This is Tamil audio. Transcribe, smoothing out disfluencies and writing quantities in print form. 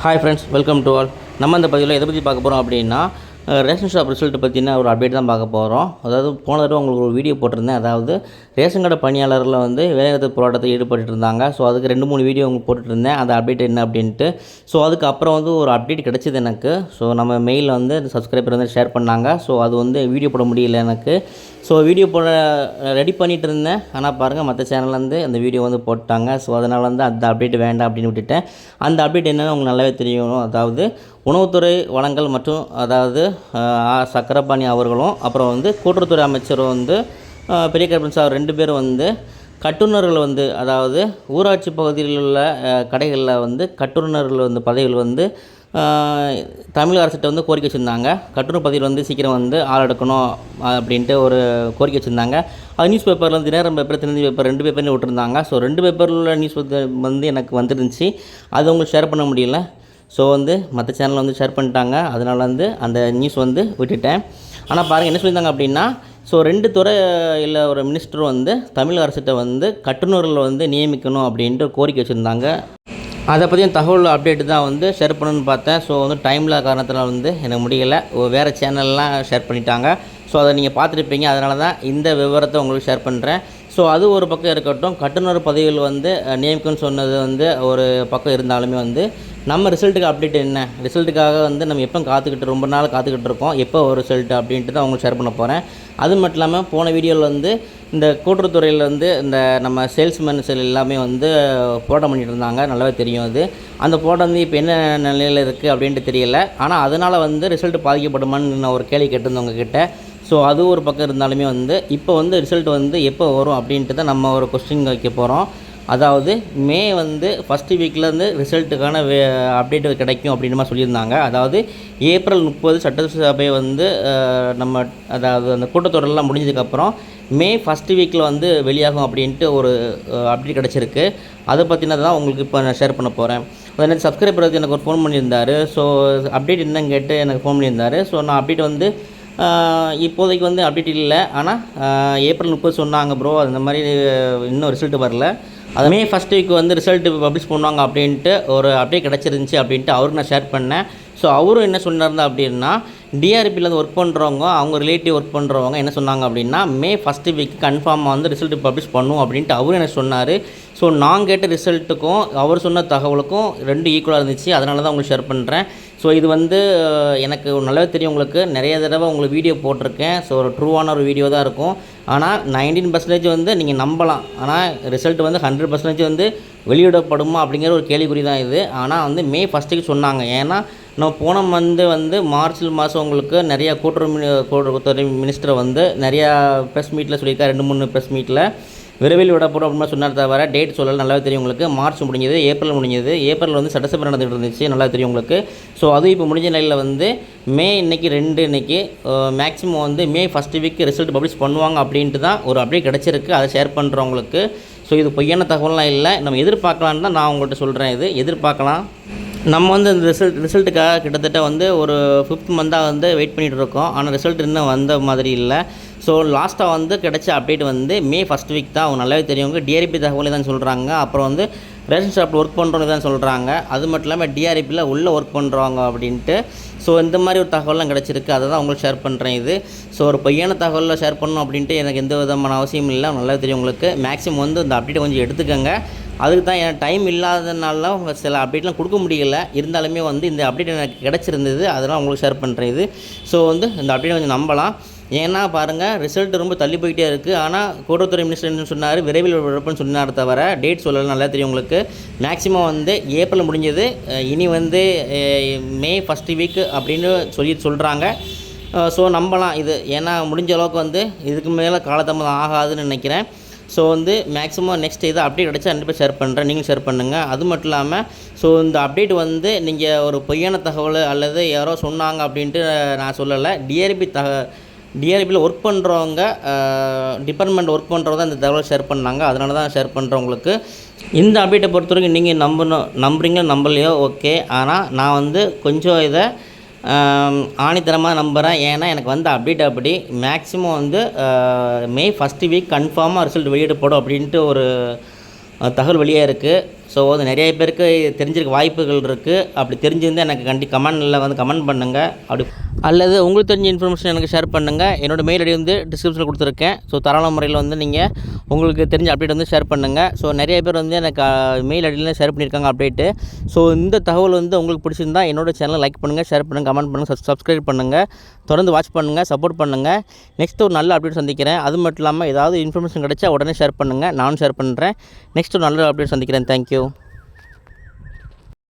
Hi friends, welcome to all. நம்ம இந்த பதிவில் எதை பற்றி பார்க்க போகிறோம் அப்படின்னா, ரேஷன் ஷாப் ரிசல்ட் பற்றின ஒரு அப்டேட் தான் பார்க்க போகிறோம். அதாவது போன தடவை உங்களுக்கு ஒரு வீடியோ போட்டிருந்தேன். அதாவது ரேஷன் கடை பணியாளர்கள் வந்து வேலைநிறுத்த போராட்டத்தில் ஈடுபட்டு இருந்தாங்க. ஸோ அதுக்கு 2-3 வீடியோ உங்களுக்கு போட்டுட்ருந்தேன். அந்த அப்டேட் என்ன அப்படின்ட்டு. ஸோ அதுக்கப்புறம் வந்து ஒரு அப்டேட் கிடச்சிது எனக்கு. ஸோ நம்ம மெயிலில் வந்து சப்ஸ்கிரைபர் வந்து ஷேர் பண்ணாங்க. ஸோ அது வந்து வீடியோ போட முடியல எனக்கு. ஸோ வீடியோ போட ரெடி பண்ணிகிட்டு இருந்தேன். ஆனால் பாருங்கள், மற்ற சேனல்லேருந்து அந்த வீடியோ வந்து போட்டாங்க. ஸோ அதனால் வந்து அந்த அப்டேட் வேண்டாம் அப்படின்னு விட்டுட்டேன். அந்த அப்டேட் என்னென்னு உங்களுக்கு நல்லாவே தெரியணும். அதாவது உணவுத்துறை வழங்கல் மற்றும் அதாவது சக்கரபாணி அவர்களும் அப்புறம் வந்து கூட்டுறவுத்துறை அமைச்சரும் வந்து பெரிய கருப்பன் சார் 2 பேரும் வந்து கட்டுநர்கள் வந்து அதாவது ஊராட்சி பகுதியில் உள்ள கடைகளில் வந்து கட்டுநர்கள் வந்து பதவிகள் வந்து தமிழக அரசிட்ட வந்து கோரிக்கை வச்சுருந்தாங்க. கட்டுநர் பதவியில் வந்து சீக்கிரம் வந்து ஆள் எடுக்கணும் அப்படின்ட்டு ஒரு கோரிக்கை வச்சுருந்தாங்க. அது நியூஸ் பேப்பரில் வந்து தினகரன் பேப்பர், தினத்தந்தி பேப்பர் 2 பேப்பர்னு விட்டுருந்தாங்க. ஸோ 2 பேப்பரில் உள்ள நியூஸ் வந்து எனக்கு வந்துருந்துச்சு. அது உங்களுக்கு ஷேர் பண்ண முடியல. ஸோ வந்து மற்ற சேனலில் வந்து ஷேர் பண்ணிட்டாங்க. அதனால் வந்து அந்த நியூஸ் வந்து விட்டுட்டேன். ஆனால் பாருங்கள், என்ன சொல்லியிருந்தாங்க அப்படின்னா, ஸோ 2 துறையில் ஒரு மினிஸ்டர் வந்து தமிழக அரசிட்ட வந்து கட்டுநர்கள் வந்து நியமிக்கணும் அப்படின்ட்டு கோரிக்கை வச்சுருந்தாங்க. அதை பற்றின தகவல் அப்டேட்டு தான் வந்து ஷேர் பண்ணணுன்னு பார்த்தேன். ஸோ வந்து டைமில் காரணத்தினால் வந்து எனக்கு முடியலை. வேறு சேனல்லாம் ஷேர் பண்ணிட்டாங்க. ஸோ அதை நீங்கள் பார்த்துருப்பீங்க. அதனால தான் இந்த விவரத்தை உங்களுக்கு ஷேர் பண்ணுறேன். ஸோ அது ஒரு பக்கம் இருக்கட்டும். கட்டுநர் பதவிகள் வந்து நியமிக்கணும்னு சொன்னது வந்து ஒரு பக்கம் இருந்தாலுமே வந்து நம்ம ரிசல்ட்டுக்கு அப்டேட் என்ன, ரிசல்ட்டுக்காக வந்து நம்ம எப்போ ரொம்ப நாள் காத்துக்கிட்டு இருக்கோம், எப்போ ஒரு ரிசல்ட்டு அப்படின்ட்டு தான் உங்களுக்கு ஷேர் பண்ண போகிறேன். அது மட்டும் இல்லாமல் போன வீடியோவில் வந்து இந்த கூட்டுறவுத்துறையில் வந்து இந்த நம்ம சேல்ஸ்மேன்ஸ் எல்லாமே வந்து போராட்டம் பண்ணிகிட்டு இருந்தாங்க. நல்லாவே தெரியும் அது. அந்த போராட்டம் வந்து இப்போ என்ன நிலையில் இருக்குது அப்படின்ட்டு தெரியல. ஆனால் அதனால் வந்து ரிசல்ட்டு பாதிக்கப்படுமான்னு நான் ஒரு கேள்வி கேட்டிருந்தேன் உங்ககிட்ட. ஸோ அது ஒரு பக்கம் இருந்தாலுமே வந்து இப்போ வந்து ரிசல்ட் வந்து எப்போ வரும் அப்படின்ட்டு தான் நம்ம ஒரு கொஸ்டின் வைக்க போகிறோம். அதாவது மே வந்து ஃபஸ்ட்டு வீக்லேருந்து ரிசல்ட்டுக்கான அப்டேட் கிடைக்கும் அப்படின்ற மாதிரி சொல்லியிருந்தாங்க. அதாவது ஏப்ரல் 30 சட்டசபை வந்து நம்ம அதாவது அந்த கூட்டத்தொடரெல்லாம் முடிஞ்சதுக்கப்புறம் மே ஃபஸ்ட்டு வீக்கில் வந்து வெளியாகும் அப்படின்ட்டு ஒரு அப்டேட் கிடச்சிருக்கு. அதை பற்றினது தான் உங்களுக்கு இப்போ நான் ஷேர் பண்ண போகிறேன். அதனால் சப்ஸ்கிரைபர் வந்து எனக்கு ஒரு ஃபோன் பண்ணியிருந்தார். ஸோ அப்டேட் என்னன்னு கேட்டு எனக்கு ஃபோன் பண்ணியிருந்தார். ஸோ நான் அப்டேட் வந்து இப்போதைக்கு வந்து அப்டேட் இல்லை. ஆனால் ஏப்ரல் 30 சொன்னாங்க ப்ரோ, அந்த மாதிரி இன்னும் ரிசல்ட்டு வரல. அது மே ஃபஸ்ட் வீக் வந்து ரிசல்ட்டு பப்ளிஷ் பண்ணுவாங்க அப்படின்ட்டு ஒரு அப்டேட் கிடச்சிருந்துச்சி அப்படின்ட்டு அவருக்கு நான் ஷேர் பண்ணேன். ஸோ அவரும் என்ன சொன்னார்னா அப்படின்னா, டிஆர்பியில் வந்து ஒர்க் பண்ணுறவங்க, அவங்க ரிலேட்டிவ் ஒர்க் பண்ணுறவங்க என்ன சொன்னாங்க அப்படின்னா, மே ஃபஸ்ட்டு வீக் கன்ஃபார்மாக வந்து ரிசல்ட்டு பப்ளிஷ் பண்ணும் அப்படின்ட்டு அவரும் எனக்கு சொன்னார். ஸோ நான் கேட்ட ரிசல்ட்டுக்கும் அவர் சொன்ன தகவலுக்கும் 2 ஈக்குவலாக இருந்துச்சு. அதனால தான் உங்களுக்கு ஷேர் பண்ணுறேன். ஸோ இது வந்து எனக்கு நல்லாவே தெரியும். உங்களுக்கு நிறைய தடவை உங்களுக்கு வீடியோ போட்டிருக்கேன். ஸோ ஒரு ட்ரூவான ஒரு வீடியோ தான் இருக்கும். ஆனால் 19% வந்து நீங்கள் நம்பலாம். ஆனால் ரிசல்ட் வந்து 100% வந்து வெளியிடப்படுமா அப்படிங்கிற ஒரு கேள்விக்குறி தான் இது. ஆனால் வந்து மே ஃபஸ்ட்டுக்கு சொன்னாங்க. ஏன்னா நம்ம போன வந்து மார்ச் மாதம் உங்களுக்கு நிறையா கூட்டுறவுத்துறை மினிஸ்டர் வந்து நிறையா ப்ரெஸ் மீட்டில் சொல்லியிருக்காரு. 2-3 ப்ரெஸ் மீட்டில் விரைவில் விடப்படும் அப்படின்னு சொன்னார். தவிர டேட் சொல்லலை. நல்லாவே தெரியும் உங்களுக்கு. மார்ச் முடிஞ்சது, ஏப்ரல் முடிஞ்சது. ஏப்ரல் வந்து சட்டசபை நடந்துகிட்டு இருந்துச்சு. நல்லா தெரியும் உங்களுக்கு. ஸோ அதுவும் இப்போ முடிஞ்ச நிலையில் வந்து மே இன்றைக்கி மேக்ஸிமம் வந்து May first week result publish பண்ணுவாங்க அப்படின்ட்டு தான் ஒரு அப்டேட் கிடச்சிருக்கு. அதை ஷேர் பண்ணுறவங்களுக்கு. ஸோ இது பொய்யான தகவலாம் இல்லை. நம்ம எதிர்பார்க்கலான்னு தான் நான் உங்கள்கிட்ட சொல்கிறேன். இது எதிர்பார்க்கலாம். நம்ம வந்து இந்த ரிசல்ட்டுக்காக கிட்டத்தட்ட வந்து ஒரு 5th மந்தாக வந்து வெயிட் பண்ணிகிட்டு இருக்கோம். ஆனால் ரிசல்ட் இன்னும் வந்த மாதிரி இல்லை. ஸோ லாஸ்ட்டாக வந்து கிடைச்ச அப்டேட் வந்து மே ஃபஸ்ட் வீக் தான். அவங்க நல்லாவே தெரியுங்க. டிஆர்பி தகவலே தான் சொல்கிறாங்க. அப்புறம் வந்து ரேஷன் ஷாப்பில் ஒர்க் பண்ணுறவங்க தான் சொல்கிறாங்க. அது மட்டும் இல்லாமல் டிஆர்பியில் உள்ளே ஒர்க் பண்ணுறவங்க அப்படின்ட்டு. ஸோ இந்த மாதிரி ஒரு தகவலாம் கிடச்சிருக்கு. அதை தான் உங்களுக்கு ஷேர் பண்ணுறேன். இது ஸோ ஒரு பொய்யான தகவலில் ஷேர் பண்ணணும் அப்படின்ட்டு எனக்கு எந்த விதமான அவசியம் இல்லை. நல்லா தெரியும் உங்களுக்கு. மேக்ஸிமம் வந்து இந்த அப்டேட்டை கொஞ்சம் எடுத்துக்கோங்க. அதுக்கு தான் எனக்கு டைம் இல்லாததுனால சில அப்டேட்லாம் கொடுக்க முடியல. இருந்தாலுமே வந்து இந்த அப்டேட் எனக்கு கிடச்சிருந்தது. அதெல்லாம் உங்களுக்கு ஷேர் பண்ணுறேன். இது ஸோ வந்து இந்த அப்டேட் கொஞ்சம் நம்பலாம். ஏன்னா பாருங்கள், ரிசல்ட் ரொம்ப தள்ளி போயிட்டே இருக்குது. ஆனால் கூட்டுறவுத்துறை மினிஸ்டர் என்ன சொன்னார், விரைவில் விடப்பன்னு சொன்னார். தவிர டேட் சொல்லலை. நல்லா தெரியும் உங்களுக்கு. மேக்ஸிமம் வந்து ஏப்ரல் முடிஞ்சது. இனி வந்து மே ஃபஸ்ட்டு வீக் அப்படின்னு சொல்கிறாங்க. ஸோ நம்பலாம் இது. ஏன்னா முடிஞ்ச அளவுக்கு வந்து இதுக்கு மேலே காலதாமதம் ஆகாதுன்னு நினைக்கிறேன். ஸோ வந்து மேக்ஸிமம் நெக்ஸ்ட் இதை அப்டேட் கிடச்சா கண்டிப்பாக ஷேர் பண்ணுறேன். நீங்கள் ஷேர் பண்ணுங்கள். அது மட்டும் இல்லாமல் ஸோ இந்த அப்டேட் வந்து நீங்கள் ஒரு பொய்யான தகவல் அல்லது யாரோ சொன்னாங்க அப்படின்ட்டு நான் சொல்லலை. டிஆர்பியில் ஒர்க் பண்ணுறவங்க, டிபார்ட்மெண்ட் ஒர்க் பண்ணுறவங்க தான் இந்த தகவலை ஷேர் பண்ணாங்க. அதனால தான் ஷேர் பண்ணுறவங்களுக்கு. இந்த அப்டேட்டை பொறுத்த வரைக்கும் நீங்கள் நம்புறீங்களோ நம்பலையோ ஓகே. ஆனால் நான் வந்து கொஞ்சம் இதை ஆணித்தரமாக நம்புகிறேன். ஏன்னா எனக்கு வந்து அப்டேட் அப்படி மேக்ஸிமம் வந்து மே ஃபஸ்ட்டு வீக் கன்ஃபார்மாக ரிசல்ட் வெளியிடப்படும் அப்படின்ட்டு ஒரு தகவல் வெளியாக இருக்குது. ஸோ அது நிறைய பேருக்கு தெரிஞ்சிருக்க வாய்ப்புகள் இருக்குது. அப்படி தெரிஞ்சிருந்தால் எனக்கு கமெண்டில் வந்து கமெண்ட் பண்ணுங்கள். அப்படி அல்லது உங்களுக்கு தெரிஞ்ச இன்ஃபர்மேஷன் எனக்கு ஷேர் பண்ணுங்கள். என்னோடய மெயில் ஐடி வந்து டிஸ்கிரிப்ஷனில் கொடுத்துருக்கேன். ஸோ தாராள முறையில் வந்து நீங்கள் உங்களுக்கு தெரிஞ்ச அப்டேட் வந்து ஷேர் பண்ணுங்கள். ஸோ நிறைய பேர் வந்து எனக்கு மெயில் ஐடியில் ஷேர் பண்ணியிருக்காங்க அப்டேட்டு. ஸோ இந்த தகவல் வந்து உங்களுக்கு பிடிச்சிருந்தா என்னோடய சேனலை லைக் பண்ணுங்கள், ஷேர் பண்ணுங்கள், கமெண்ட் பண்ணுங்கள், சப்ஸ்கிரைப் பண்ணுங்கள். தொடர்ந்து வாட்ச் பண்ணுங்கள், சப்போர்ட் பண்ணுங்கள். நெக்ஸ்ட்டு ஒரு நல்ல அப்டேட் சந்திக்கிறேன். அது மட்டும் இல்லாமல் ஏதாவது இன்ஃபர்மேஷன் கிடைச்சா உடனே ஷேர் பண்ணுங்கள். நானும் ஷேர் பண்ணுறேன். நெக்ஸ்ட்டு ஒரு நல்ல அப்டேட் சந்திக்கிறேன். தேங்க்யூ.